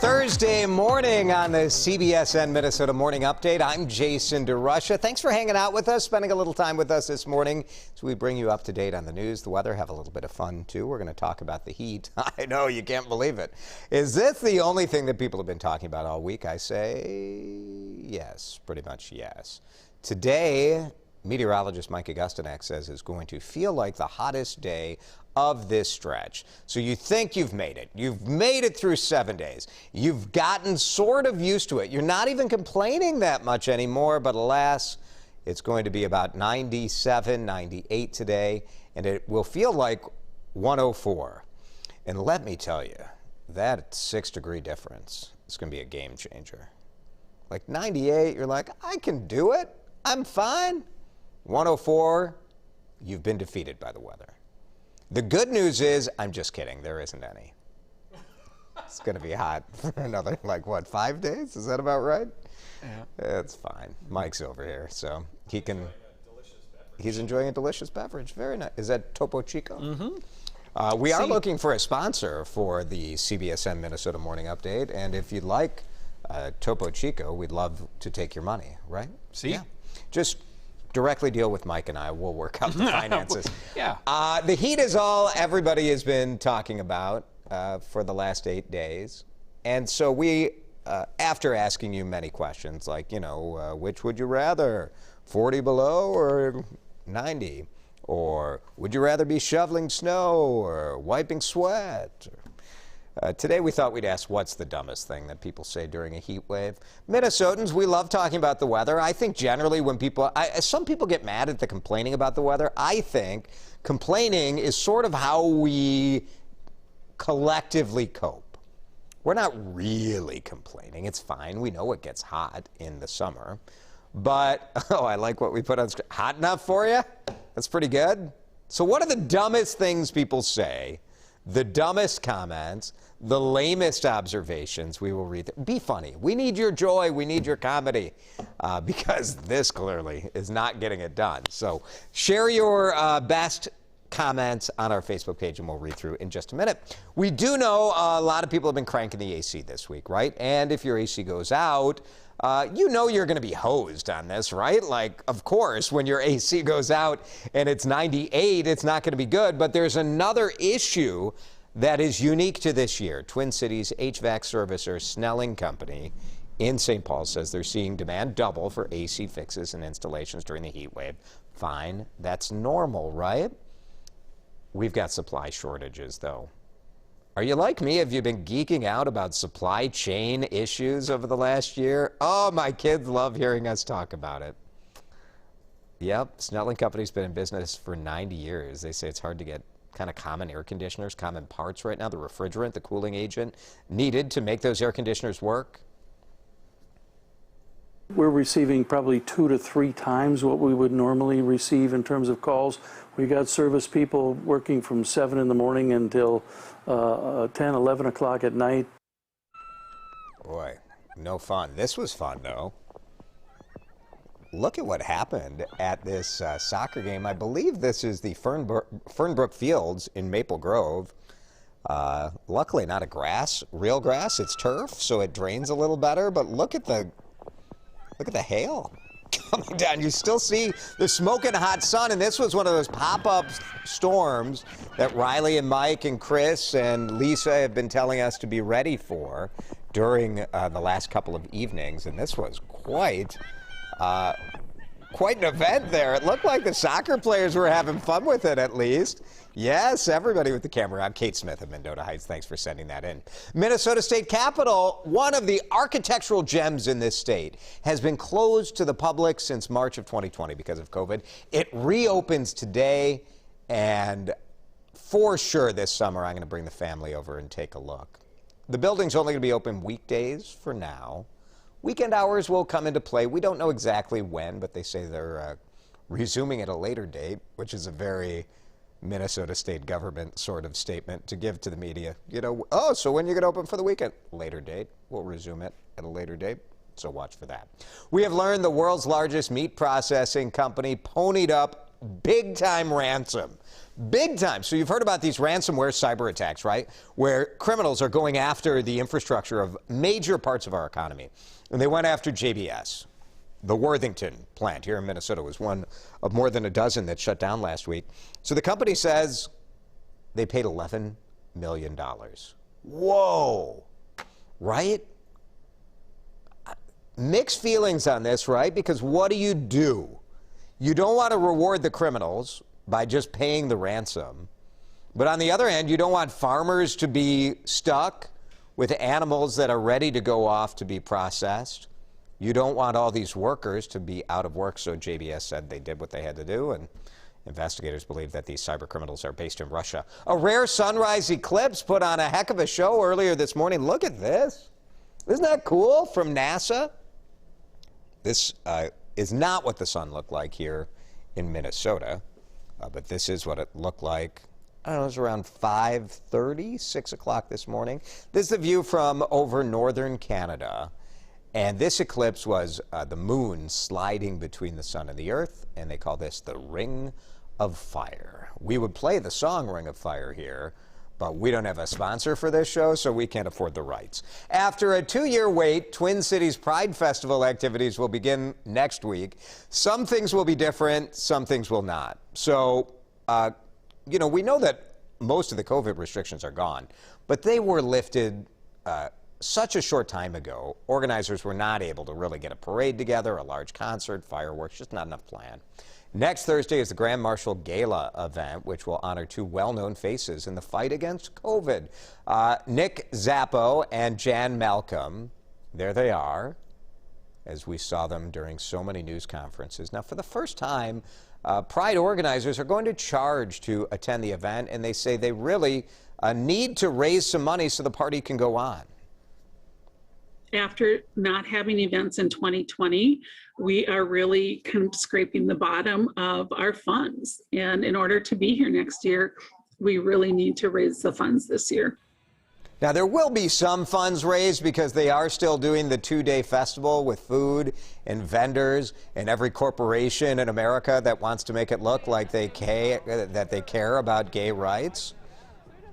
Thursday morning on the CBSN Minnesota Morning Update. I'm Jason DeRusha. Thanks for hanging out with us, spending a little time with us this morning as we bring you up to date on the news, the weather, have a little bit of fun too. We're going to talk about the heat. I know, you can't believe it. Is this the only thing that people have been talking about all week? I say yes, pretty much yes. Today, meteorologist Mike Augustinak says is going to feel like the hottest day of this stretch. So you think you've made it. You've made it through 7 days. You've gotten sort of used to it. You're not even complaining that much anymore, but alas, it's going to be about 97, 98 today, and it will feel like 104. And let me tell you, that 6-degree difference is going to be a game changer. Like 98, you're like, I can do it. I'm fine. 104, you've been defeated by the weather. The good news is, I'm just kidding, there isn't any. It's going to be hot for another, like, what, 5 days? Is that about right? Yeah. It's fine. Mike's over here, so he can... He's enjoying a delicious beverage. Very nice. Is that Topo Chico? Mm-hmm. We are looking for a sponsor for the CBSN Minnesota Morning Update, and if you'd like Topo Chico, we'd love to take your money, right? Yeah. Just directly deal with Mike and I. We'll work out the finances. Yeah. The heat is all everybody has been talking about for the last 8 days. And so we, after asking you many questions, like, you know, which would you rather, 40 below or 90? Or would you rather be shoveling snow or wiping sweat? Today we thought we'd ask what's the dumbest thing that people say during a heat wave. Minnesotans, we love talking about the weather. I think generally when people, some people get mad at the complaining about the weather. I think complaining is sort of how we collectively cope. We're not really complaining. It's fine. We know it gets hot in the summer. But, oh, I like what we put on screen. Hot enough for you? That's pretty good. So what are the dumbest things people say? The dumbest comments, the lamest observations we will read. Be funny. We need your joy. We need your comedy because this clearly is not getting it done. So share your best comments on our Facebook page and we'll read through in just a minute. We do know a lot of people have been cranking the AC this week, right? And if your AC goes out, you know you're going to be hosed on this, right? Like, of course, when your AC goes out and it's 98, it's not going to be good. But there's another issue that is unique to this year. Twin Cities HVAC servicer Snelling Company in St. Paul says they're seeing demand double for AC fixes and installations during the heat wave. Fine, that's normal, right? We've got supply shortages, though. Are you like me? Have you been geeking out about supply chain issues over the last year? Oh, my kids love hearing us talk about it. Yep, Snelling Company's been in business for 90 years. They say it's hard to get kind of common air conditioners, common parts right now, the refrigerant, the cooling agent needed to make those air conditioners work. We're receiving probably 2 to 3 times what we would normally receive in terms of calls. We got service people working from 7 in the morning until 10, 11 o'clock at night. Boy, no fun. This was fun, though. Look at what happened at this soccer game. I believe this is the Fernbrook Fields in Maple Grove. Luckily, not a real grass. It's turf, so it drains a little better. But look at the hail coming down. You still see the smoking hot sun, and this was one of those pop-up storms that Riley and Mike and Chris and Lisa have been telling us to be ready for during the last couple of evenings, and this was quite an event there. It looked like the soccer players were having fun with it, at least. Yes, everybody with the camera on. Kate Smith of Mendota Heights, thanks for sending that in. Minnesota State Capitol, one of the architectural gems in this state, has been closed to the public since March of 2020 because of COVID. It reopens today, and for sure this summer I'm going to bring the family over and take a look. The building's only going to be open weekdays for now. Weekend hours will come into play. We don't know exactly when, but they say they're resuming at a later date, which is a very Minnesota state government sort of statement to give to the media. You know, oh, so when are you going to open for the weekend? Later date. We'll resume it at a later date. So watch for that. We have learned the world's largest meat processing company ponied up big time ransom. Big time. So you've heard about these ransomware cyber attacks, right? Where criminals are going after the infrastructure of major parts of our economy. And they went after JBS. The Worthington plant here in Minnesota was one of more than a dozen that shut down last week. So the company says they paid $11 million. Whoa. Right? Mixed feelings on this, right? Because what do? You don't want to reward the criminals by just paying the ransom. But on the other hand, you don't want farmers to be stuck with animals that are ready to go off to be processed. You don't want all these workers to be out of work, so JBS said they did what they had to do, and investigators believe that these cyber criminals are based in Russia. A rare sunrise eclipse put on a heck of a show earlier this morning. Look at this. Isn't that cool? From NASA. This is not what the sun looked like here in Minnesota, but this is what it looked like. I don't know, it was around 5:30, 6 o'clock this morning. This is the view from over northern Canada. And this eclipse was the moon sliding between the sun and the earth, and they call this the Ring of Fire. We would play the song Ring of Fire here, but we don't have a sponsor for this show, so we can't afford the rights. After a 2-year wait, Twin Cities Pride Festival activities will begin next week. Some things will be different, some things will not. So, we know that most of the COVID restrictions are gone, but they were lifted such a short time ago. Organizers were not able to really get a parade together, a large concert, fireworks, just not enough plan. Next Thursday is the Grand Marshal Gala event, which will honor 2 well-known faces in the fight against COVID. Nick Zappo and Jan Malcolm, there they are, as we saw them during so many news conferences. Now, for the first time, Pride organizers are going to charge to attend the event, and they say they really need to raise some money so the party can go on. After not having events in 2020, we are really kind of scraping the bottom of our funds. And in order to be here next year, we really need to raise the funds this year. Now, there will be some funds raised because they are still doing the 2-day festival with food and vendors and every corporation in America that wants to make it look like they care about gay rights.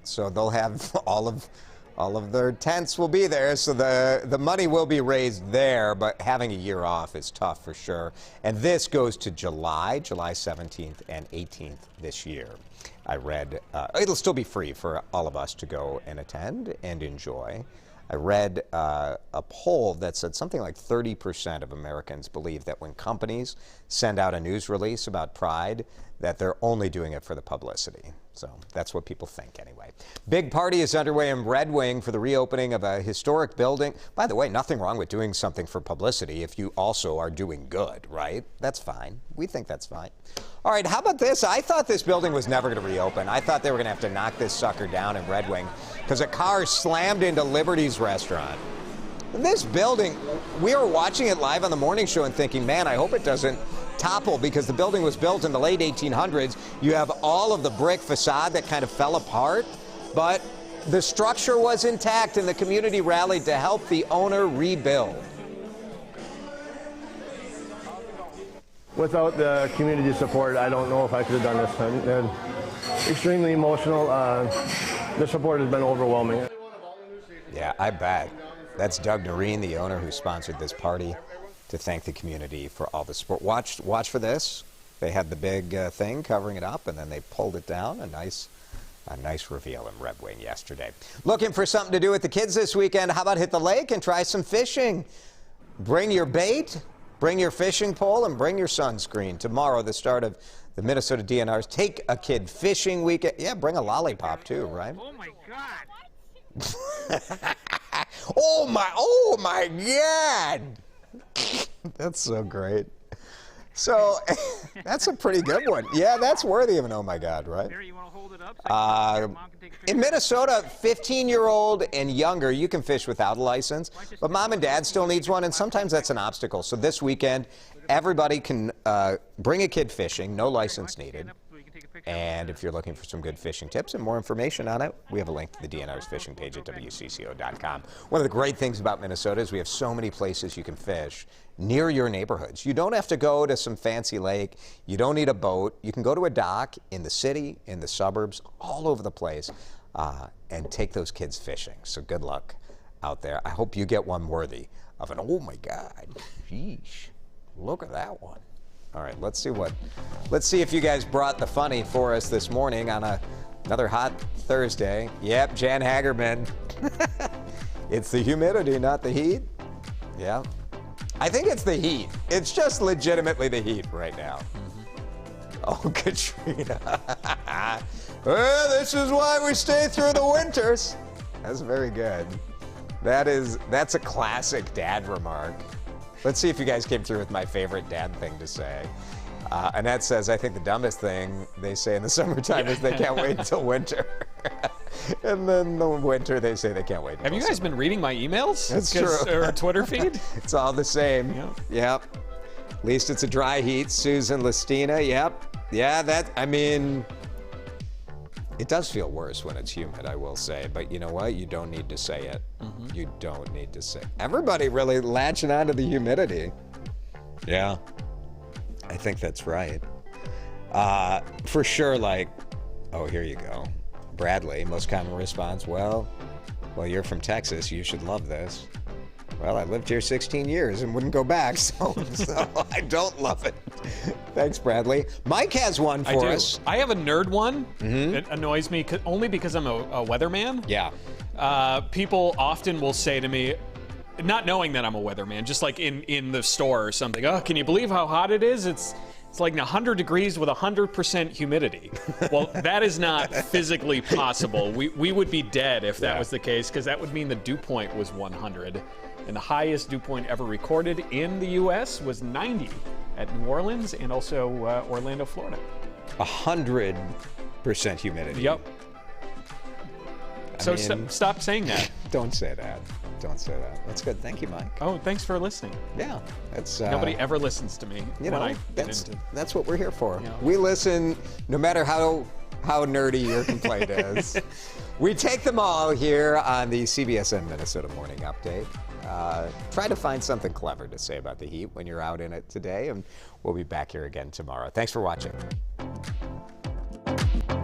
So they'll have all of their tents will be there, so the money will be raised there, but having a year off is tough for sure. And this goes to July 17th and 18th this year. I read, it'll still be free for all of us to go and attend and enjoy. I read a poll that said something like 30% of Americans believe that when companies send out a news release about Pride, that they're only doing it for the publicity. So that's what people think anyway. Big party is underway in Red Wing for the reopening of a historic building. By the way, nothing wrong with doing something for publicity if you also are doing good, right? That's fine. We think that's fine. All right, how about this? I thought this building was never going to reopen. I thought they were going to have to knock this sucker down in Red Wing because a car slammed into Liberty's restaurant. This building, we were watching it live on the morning show and thinking, man, I hope it doesn't topple because the building was built in the late 1800s. You have all of the brick facade that kind of fell apart, but the structure was intact and the community rallied to help the owner rebuild. Without the community support, I don't know if I could have done this. I'm extremely emotional. The support has been overwhelming. Yeah, I bet. That's Doug Noreen, the owner who sponsored this party, to thank the community for all the support. Watch for this. They had the big thing covering it up, and then they pulled it down. A nice reveal in Red Wing yesterday. Looking for something to do with the kids this weekend? How about hit the lake and try some fishing? Bring your bait, bring your fishing pole, and bring your sunscreen. Tomorrow, the start of the Minnesota DNR's Take a Kid Fishing Weekend. Yeah, bring a lollipop too, right? Oh my God! Oh my God! That's so great. So that's a pretty good one. Yeah, that's worthy of an oh my God, right? Mary, you want to hold it up so mom can take a picture? In Minnesota, 15-year-old and younger, you can fish without a license, but mom and dad still needs one, and sometimes that's an obstacle. So this weekend, everybody can bring a kid fishing, no license needed. And if you're looking for some good fishing tips and more information on it, we have a link to the DNR's fishing page at WCCO.com. One of the great things about Minnesota is we have so many places you can fish near your neighborhoods. You don't have to go to some fancy lake. You don't need a boat. You can go to a dock in the city, in the suburbs, all over the place, and take those kids fishing. So good luck out there. I hope you get one worthy of an, oh my God, sheesh, look at that one. All right, let's see if you guys brought the funny for us this morning on another hot Thursday. Yep, Jan Hagerman. It's the humidity, not the heat. Yeah. I think it's the heat. It's just legitimately the heat right now. Oh, Katrina. Well, this is why we stay through the winters. That's very good. That's a classic dad remark. Let's see if you guys came through with my favorite dad thing to say. Annette says, I think the dumbest thing they say in the summertime is they can't wait until winter. And then the winter, they say they can't wait until Have you guys summer. been reading my emails? That's true. Or Twitter feed? It's all the same. Yep. At least it's a dry heat. Susan Listina, yep. Yeah, it does feel worse when it's humid, I will say. But you know what? You don't need to say it. You don't need to say it. Everybody really latching on to the humidity. Yeah. I think that's right. For sure, oh, here you go. Bradley, most common response, well, you're from Texas. You should love this. Well, I lived here 16 years and wouldn't go back, so I don't love it. Thanks, Bradley. Mike has one for us. I have a nerd one. It annoys me only because I'm a weatherman. Yeah. People often will say to me, not knowing that I'm a weatherman, just like in the store or something, oh, can you believe how hot it is? It's like 100 degrees with 100% humidity. Well, that is not physically possible. We would be dead if that was the case, because that would mean the dew point was 100. And the highest dew point ever recorded in the U.S. was 90 at New Orleans and also Orlando, Florida. 100% humidity. Yep. Stop saying that. Don't say that. Don't say that. That's good. Thank you, Mike. Oh, thanks for listening. Yeah. That's Nobody ever listens to me. That's what we're here for. Yeah. We listen no matter how nerdy your complaint is. We take them all here on the CBSN Minnesota Morning Update. Try to find something clever to say about the heat when you're out in it today, and we'll be back here again tomorrow. Thanks for watching.